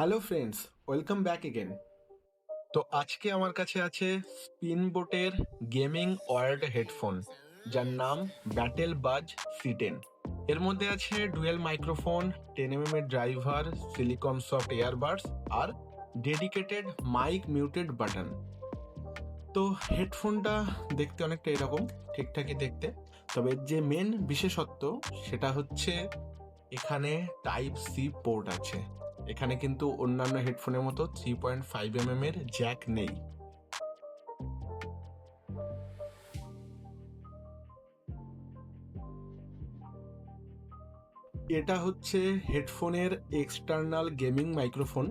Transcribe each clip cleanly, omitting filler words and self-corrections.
Hello friends, welcome back again. তো আজকে আমার কাছে আছে স্পিনবোটের গেমিং ওয়ার্ড হেডফোন, যার নাম ব্যাটেল বাজ C10। এর মধ্যে আছে ডুয়েল মাইক্রোফোন, 10mm এর ড্রাইভার, সিলিকন সফট ইয়ারবাডস আর ডেডিকেটেড মাইক মিউটেড বাটন। তো হেডফোনটা দেখতে অনেকটা এরকম, ঠিকঠাকই দেখতে। তবে যে মেন বিশেষত্ব সেটা হচ্ছে এখানে Type-C পোর্ট আছে। এখানে কিন্তু অন্যান্য হেডফোনের মতো 3.5mm এর জ্যাক নেই। এটা হচ্ছে হেডফোনের এক্সটার্নাল গেমিং মাইক্রোফোন।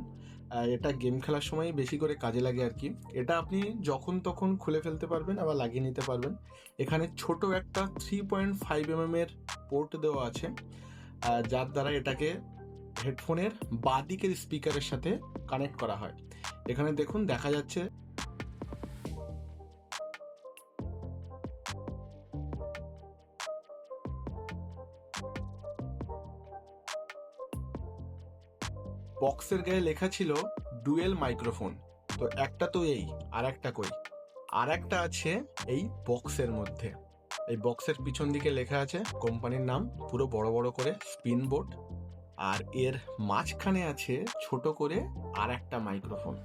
এটা গেম খেলার সময় বেশি করে কাজে লাগে আর কি। এটা আপনি যখন তখন খুলে ফেলতে পারবেন, আবার লাগিয়ে নিতে পারবেন। এখানে ছোট একটা 3.5mm এর পোর্ট দেওয়া আছে, যার দ্বারা এটাকে হেডফোনের বাঁদিকের স্পিকারের সাথে কানেক্ট করা হয়। এখানে দেখুন দেখা যাচ্ছে বক্সের গায়ে লেখা ছিল ডুয়েল মাইক্রোফোন। তো একটা তো এই, আর একটা কই? আর একটা আছে এই বক্সের মধ্যে। এই বক্সের পিছন দিকে লেখা আছে কোম্পানির নাম পুরো বড় বড় করে, স্পিনবোট। আর এর মাঝখানে আছে ছোট করে আর একটা মাইক্রোফোন।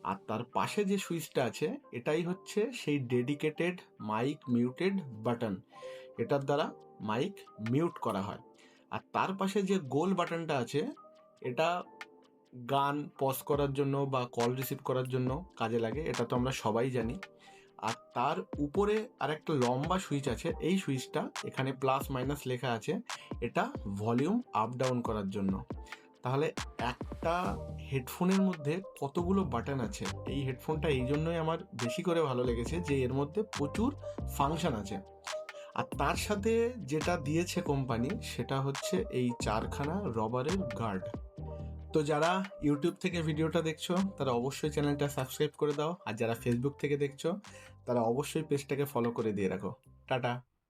আর তার পাশে যে সুইচটা আছে এটাই হচ্ছে সেই ডেডিকেটেড মাইক মিউটেড বাটন। এটার দ্বারা মাইক মিউট করা হয়। আর তার পাশে যে গোল বাটনটা আছে, এটা গান পজ করার জন্য বা কল রিসিভ করার জন্য কাজে লাগে, এটা তো আমরা সবাই জানি। আর তার উপরে আরেকটা লম্বা সুইচ আছে, এই সুইচটা এখানে প্লাস মাইনাস লেখা আছে, এটা ভলিউম আপ ডাউন করার জন্য। তাহলে একটা হেডফোনের মধ্যে কতগুলো বাটন আছে! এই হেডফোনটা এই জন্যই আমার বেশি করে ভালো লেগেছে যে এর মধ্যে প্রচুর ফাংশন আছে। আর তার সাথে যেটা দিয়েছে কোম্পানি সেটা হচ্ছে এই 4খানা রবারের গার্ড। তো যারা ইউটিউব থেকে ভিডিওটা দেখছো তারা অবশ্যই চ্যানেলটা সাবস্ক্রাইব করে দাও, আর যারা ফেসবুক থেকে দেখছো তারা অবশ্যই পেজটাকে ফলো করে দিয়ে রাখো। টাটা।